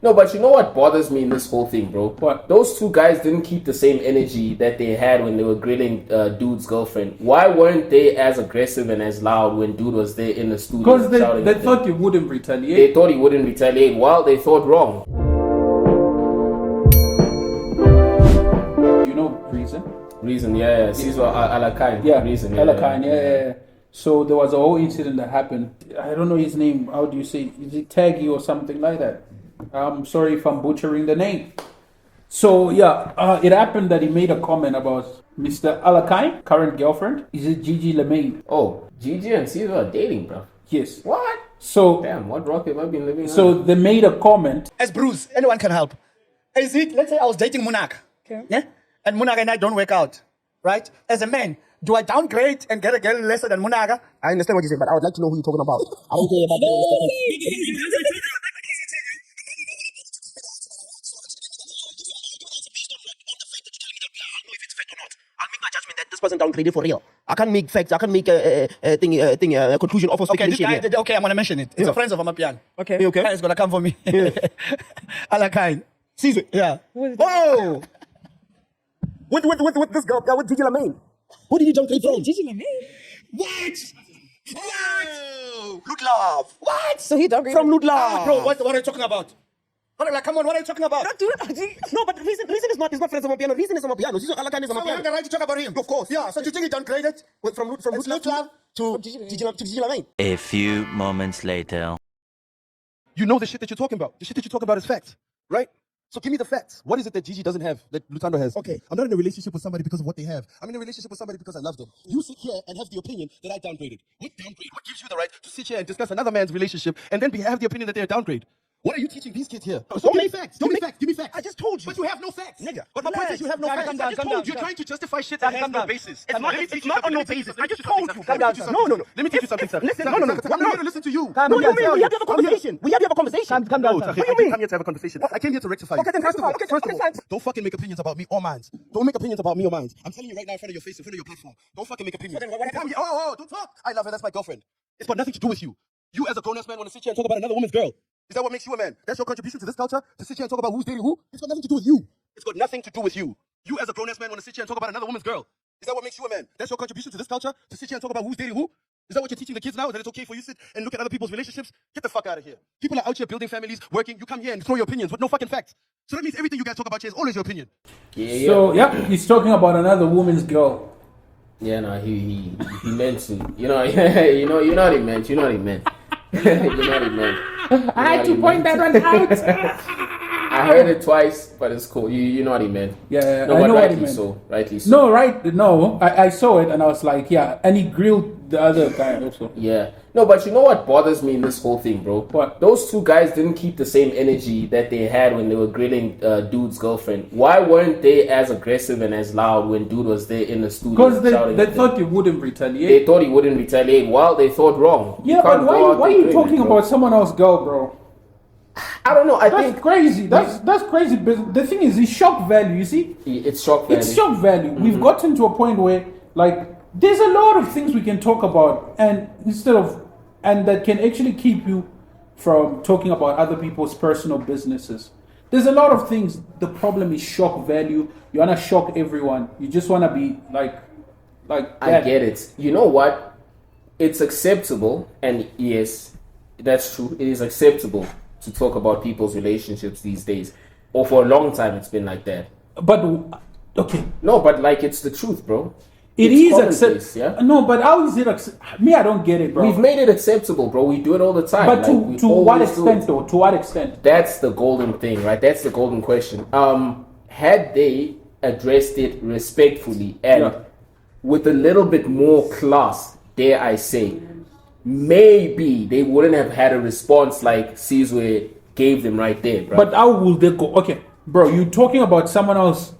No, but you know what bothers me in this whole thing, bro? What? Those two guys didn't keep the same energy that they had when they were grilling dude's girlfriend. Why weren't they as aggressive and as loud when dude was there in the studio? Because they thought he wouldn't retaliate. They thought he wouldn't retaliate. Well, they thought wrong. You know Reason? Reason, yeah. Caesar Alakine. Yeah, Reason, Alakine, yeah. So there was a whole incident that happened. I don't know his name. How do you say? Is it Taggy or something like that? I'm sorry if I'm butchering the name. So yeah, it happened that he made a comment about Mr. Alakine, current girlfriend. Is it Gigi Lemaine? Oh, Gigi and Caesar are dating, bro. Yes. What? So damn, what rock have I been living So on? they made a comment. As Bruce, anyone can help. Is it, let's say I was dating Munak. Okay. Yeah? And Munaga and I don't work out. Right? As a man, do I downgrade and get a girl lesser than Munaga? I understand what you're saying, but I would like to know who you're talking about. I don't care about that. I'll make my judgment that this person downgraded for real. I can't make facts. I can't make a conclusion off of Okay, this speculation. guy, okay, I'm gonna mention it. It's a friend of Amapian. Okay. You okay? It's gonna come for me. Alakine. Caesar. Yeah. Oh! With this girl, with Gigi Lemaine. Who did you downgrade from? Gigi Lemaine? What? What? Loot Love. What? So he downgraded From Loot Love. Bro, what are you talking about? Come on, what are you talking about? Don't do it. No, but reason is not friends of Amapiano. Reason is Amapiano. Caesar Alakine is So we have the Amapiano. right to talk about him. Of course. Yeah, so do you think he downgraded? From Loot Love to Gigi Lemaine. A few moments later. You know the shit that you're talking about. The shit that you talk about is facts, right? So give me the facts. What is it that Gigi doesn't have that Lutando has? Okay, I'm not in a relationship with somebody because of what they have. I'm in a relationship with somebody because I love them. You sit here and have the opinion that I downgraded. What downgrade? What gives you the right to sit here and discuss another man's relationship and then have the opinion that they're a downgrade? What are you teaching these kids here? Don't make facts. Don't make facts. Give me facts. I just told you. But you have no facts. Nigga. But my point is you have no facts. I just told you. You're trying to justify shit that has no basis. It's not on no basis. I just told you. No. Let me teach you something, sir. Listen, No. no. I'm here to listen to you. No, you mean we have to have a conversation. We have to have a conversation. Calm down, No, sir. I didn't come here to have a conversation. I came here to rectify you. Okay, then First of all, rectify. first of all, Okay, don't fucking make opinions about me or mine. Don't make opinions about me or mine. I'm telling you right now in front of your face, in front of your platform. Don't fucking make opinions. Don't talk. I love her. That's my girlfriend. It's got nothing to do with you. You as a grown-ass man want to sit here and talk about another woman's girl. Is that what makes you a man? That's your contribution to this culture? To sit here and talk about who's dating who? It's got nothing to do with you. It's got nothing to do with you. You as a grown-ass man want to sit here and talk about another woman's girl. Is that what makes you a man? That's your contribution to this culture? To sit here and talk about who's dating who? Is that what you're teaching the kids now? That it's okay for you to sit and look at other people's relationships? Get the fuck out of here. People are out here building families, working. You come here and throw your opinions with no fucking facts. So that means everything you guys talk about here is always your opinion. Yeah. So yeah, he's talking about another woman's girl. Yeah, no, he meant to. You know what he meant. You know what he meant. I had to point that one out. I heard it twice, but it's cool. You know what he meant. Yeah, no, I but know what he rightly meant. so. Rightly so. No, right? No, I saw it and I was like, yeah. And he grilled the other guy also. Yeah. No, but you know what bothers me in this whole thing, bro? What? Those two guys didn't keep the same energy that they had when they were grilling dude's girlfriend. Why weren't they as aggressive and as loud when dude was there in the studio? Because they thought he wouldn't retaliate. They thought he wouldn't retaliate. Well, they thought wrong. Yeah, but why are you talking about someone else's girl, bro? I don't know. I That's think crazy. That's crazy. But the thing is, it's shock value. You see, it's shock value. it's shock value. We've gotten to a point where, like, there's a lot of things we can talk about, and that can actually keep you from talking about other people's personal businesses. There's a lot of things. The problem is shock value. You wanna shock everyone. You just wanna be like I that. get it. You know what? It's acceptable, and yes, that's true. It is acceptable to talk about people's relationships these days, or for a long time it's been like that. But okay, No, but like it's the truth, bro. it It's is commonplace, acceptable. yeah? No, but how is it? Me, I don't get it, bro. We've made it acceptable, bro. We do it all the time. But Like, we to what always do extent, it. though? To what extent? That's the golden thing, right? That's the golden question. Had they addressed it respectfully and Yeah. with a little bit more class, dare I say, maybe they wouldn't have had a response like Sizwe gave them right there, bro. But how will they go? Okay, bro, you talking about someone else,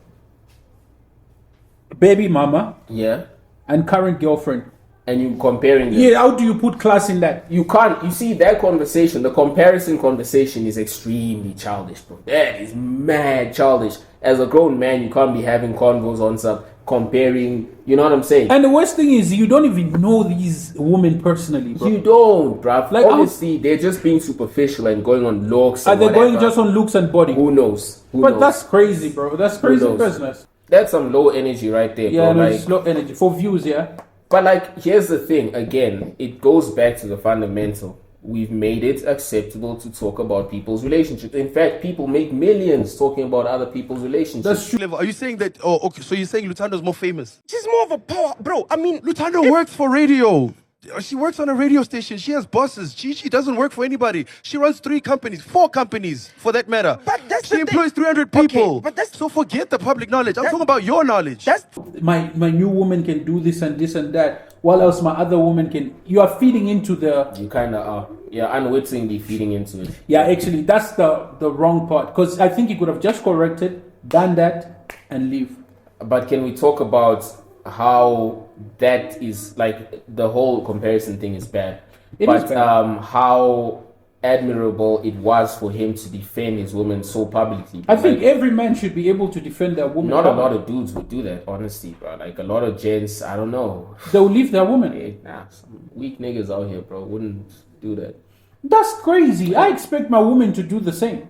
baby mama yeah, and current girlfriend. and you comparing them. Yeah, how do you put class in that? You can't. You see that conversation. The comparison conversation is extremely childish, bro. That is mad childish. As a grown man, you can't be having convos on some comparing. You know what I'm saying? And the worst thing is, you don't even know these women personally, bro. You don't, bruv. Like, obviously, they're just being superficial and going on looks. Are And they whatever. going just on looks and body? Who knows? Who But knows? that's crazy, bro. That's crazy knows? business. That's some low energy right there, Yeah, bro. no, Like, it's low energy for views. Yeah. but like, here's the thing. Again, it goes back to the fundamental. We've made it acceptable to talk about people's relationships. In fact, people make millions talking about other people's relationships. That's true. Level. Are you saying that? Oh, okay. So you're saying Lutando's more famous? She's more of a power, bro. I mean, Lutando works for radio. She works on a radio station. She has bosses. She doesn't work for anybody. She runs 3 companies, 4 companies for that matter. But that's she the employs thing. 300 Okay, people. but that's- so forget the public knowledge. I'm talking about your knowledge. that's My new woman can do this and this and that. While else my other woman can. You are feeding into the. You kind of are. You're unwittingly feeding into it. Yeah, actually, that's the wrong part. Because I think you could have just corrected, done that, and leave. But can we talk about how that is like the whole comparison thing is bad? It but is bad. How admirable it was for him to defend his woman so publicly. I think Like, every man should be able to defend their woman. not a lot of dudes would do that, honestly, bro. Like a lot of gents, I don't know. They'll leave their woman. Hey, nah, some weak niggas out here, bro, wouldn't do that. That's crazy. I expect my woman to do the same.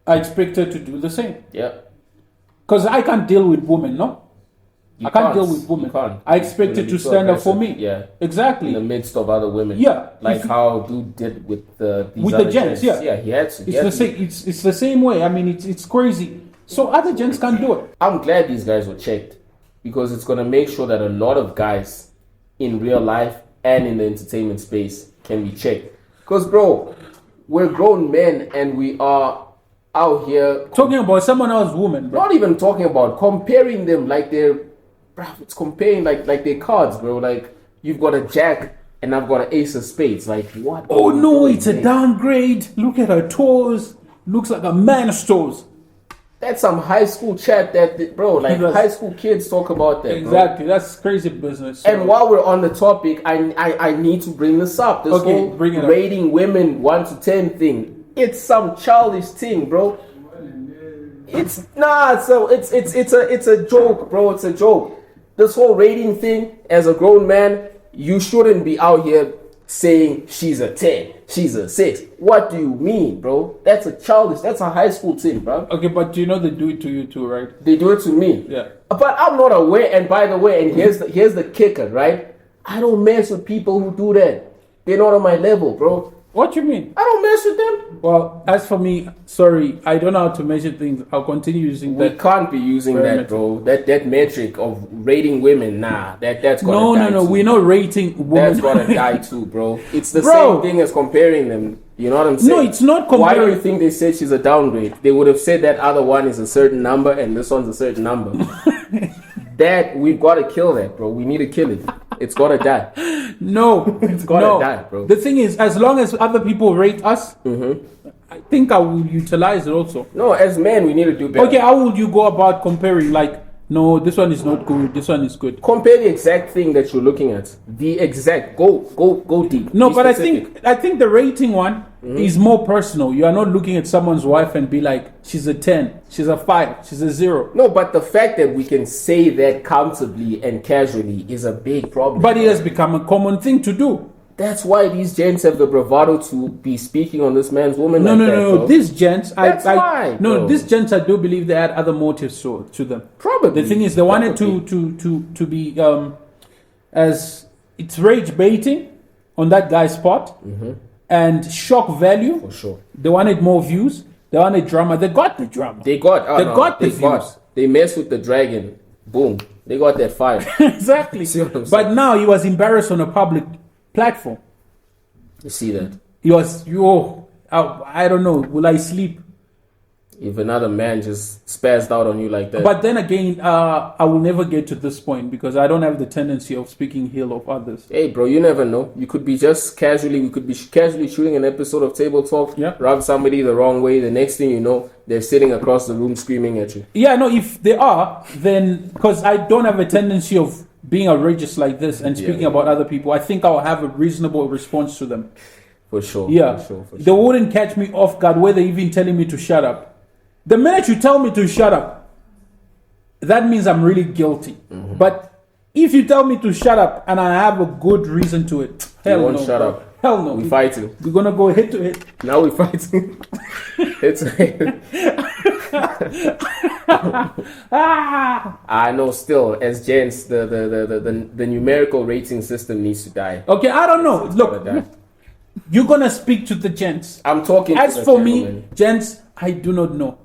I expect her to do the same. Yeah. Because I can't deal with women, no? You I can't deal with You women. can't. I expect her You're to gonna be so stand up for aggressive. me. Yeah. Exactly. In the midst of other women. Yeah. Like If you- how dude did with these With other the gents, yeah. Yeah, he had to. He It's had the to. same. It's the same way. I mean, it's crazy. So other gents can't do it. I'm glad these guys were checked because it's gonna make sure that a lot of guys in real life and in the entertainment space can be checked. Because bro, we're grown men and we are out here Talking about someone else's woman, bro. not even talking about comparing them like they're bro, it's comparing like they're cards, bro. Like you've got a jack and I've got an ace of spades. Like what? Oh are you no, doing, it's a mate? downgrade. Look at her toes. Looks like a man's toes. That's some high school chat that bro, like Yes. high school kids talk about that. Bro. Exactly. That's crazy business. And while we're on the topic, I need to bring this up. This Okay, whole bring it up. rating women 1 to 10 thing. It's some childish thing, bro. It's a joke, bro. It's a joke. This whole rating thing, as a grown man, you shouldn't be out here saying she's a 10, she's a 6. What do you mean, bro? That's a high school thing, bro. Okay, but you know they do it to you too, right? They do it to me. Yeah. But I'm not aware, and by the way, and here's the kicker, right? I don't mess with people who do that. They're not on my level, bro. What you mean? I don't mess with them. Well, as for me, sorry, I don't know how to measure things. I'll continue using We that. can't be using that, Parameter. bro. That metric of rating women, that's gotta die No. too. We're not rating That's women. gotta die too, bro. It's the Bro. same thing as comparing them. You know what I'm saying? No, it's not Why do comparing. you think they said she's a downgrade? They would have said that other one is a certain number and this one's a certain number. That we've got to kill that, bro. We need to kill it. It's gotta die. No, It's gotta no. die, bro. The thing is, as long as other people rate us, I think I will utilize it also. No, as men, we need to do better. Okay, how would you go about comparing? Like, no, this one is not good. This one is good. Compare the exact thing that you're looking at. The exact. Go deep. No, Be but specific. I think the rating one is more personal. You are not looking at someone's wife and be like, she's a 10, she's a 5, she's a 0. No, but the fact that we can say that comfortably and casually is a big problem. But it has become a common thing to do. That's why these gents have the bravado to be speaking on this man's woman. No, like no, that, no. bro. These gents, That's why, no, bro. these gents, I do believe they had other motives to them. Probably. The thing is, they wanted to be as it's rage baiting on that guy's part and shock value. For sure. They wanted more views. They wanted drama. They got the drama. They got. They got the views. They messed with the dragon. Boom. They got that fire. Exactly. See what I'm But saying? now he was embarrassed on a public platform. You see that? He was, I don't know, will I sleep? If another man just spazzed out on you like that. But then again, I will never get to this point because I don't have the tendency of speaking ill of others. Hey, bro, you never know. You could be just casually, we could be casually shooting an episode of Table Talk, Yeah. rub somebody the wrong way. The next thing you know, they're sitting across the room screaming at you. Yeah, no, if they are, then because I don't have a tendency of being outrageous like this and speaking Yeah. about other people, I think I'll have a reasonable response to them. For sure. Yeah, For sure. For they sure. wouldn't catch me off guard where they're even telling me to shut up. The minute you tell me to shut up, that means I'm really guilty. But if you tell me to shut up and I have a good reason to it, hell won't no. shut bro. up. Hell no. We fighting. We're gonna go head to head. Now we fighting. It's I know. Still, as gents, the numerical rating system needs to die. Okay, I don't know. Gotta die. Look, you're gonna speak to the gents. I'm talking. As to the for gentleman. me, gents, I do not know.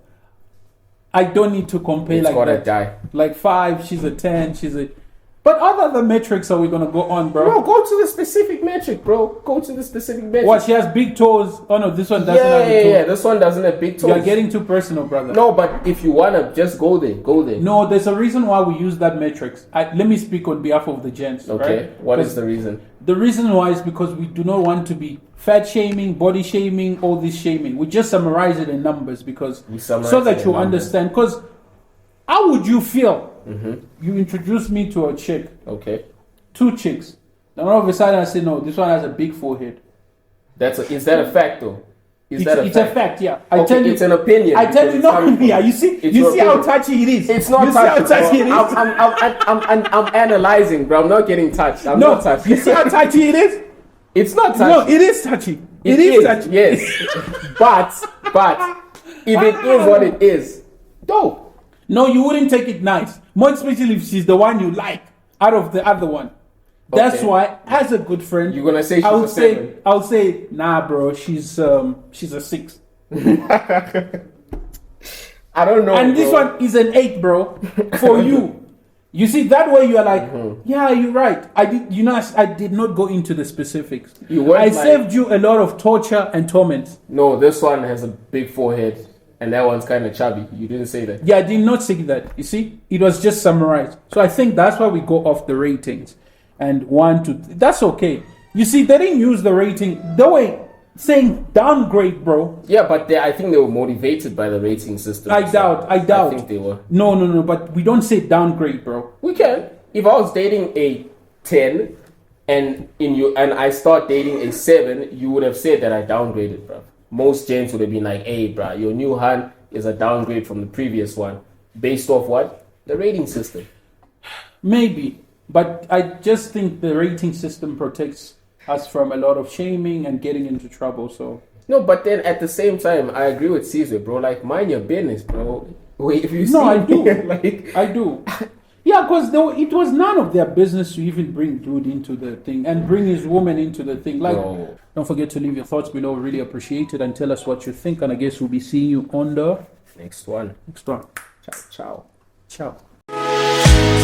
I don't need to compare It's like gotta that. die. Like 5, she's a 10, she's a. But other the metrics are we gonna go on, bro? Bro, go to the specific metric, bro. Go to the specific metric. What, she has big toes? Oh no, this one doesn't have Yeah, big toes. yeah. This one doesn't have big toes. You're getting too personal, brother. No, but if you wanna, just go there. Go there. No, there's a reason why we use that metrics. Let me speak on behalf of the gents. Okay. Right? What is the reason? The reason why is because we do not want to be fat shaming, body shaming, all this shaming. We just summarize it in numbers because summarize so it that in you numbers. understand. Because how would you feel? You introduce me to a chick, Okay. 2 chicks, then all of a sudden I say no, this one has a big forehead. Is that a fact though? Is It's, that a it's fact? a fact, yeah. Okay, I tell you, it's an opinion. I tell you, because no, it's coming from- yeah. You see, it's you your see how opinion. touchy it is. It's not you touchy. See how touchy it bro. is. I'm analyzing, bro. I'm not getting touched. I'm No, not touched. you see how touchy it is. It's not touchy. No, it is touchy. It is touchy. Yes. but if it is what it is, dope. No, you wouldn't take it nice. More especially if she's the one you like out of the other one. That's Okay. why, as a good friend, You're gonna say she's I would a say, 7. I'll say, nah, bro, she's a 6. I don't know. And this bro. one is an 8, bro, for you. You see, that way you are like, yeah, you're right. I did, I did not go into the specifics. You weren't I like- saved you a lot of torture and torment. No, this one has a big forehead, and that one's kind of chubby. You didn't say that. Yeah, I did not say that. You see, it was just summarized. So I think that's why we go off the ratings. And 1 to that's okay. You see, they didn't use the rating. The way saying downgrade, bro. Yeah, but I think they were motivated by the rating system. I doubt. I think they were. No. But we don't say downgrade, bro. We can. If I was dating a 10 and I start dating a 7, you would have said that I downgraded, bro. Most gents would have been like, hey, bro, your new hand is a downgrade from the previous one. Based off what? The rating system. Maybe. But I just think the rating system protects us from a lot of shaming and getting into trouble. So No, but then at the same time, I agree with Caesar, bro. Like, mind your business, bro. Wait, if you see no, I do. like, I do. Yeah, because it was none of their business to even bring dude into the thing and bring his woman into the thing. Like, No. don't forget to leave your thoughts below. Really appreciate it and tell us what you think. And I guess we'll be seeing you on the next one. next one. Ciao, ciao. Ciao.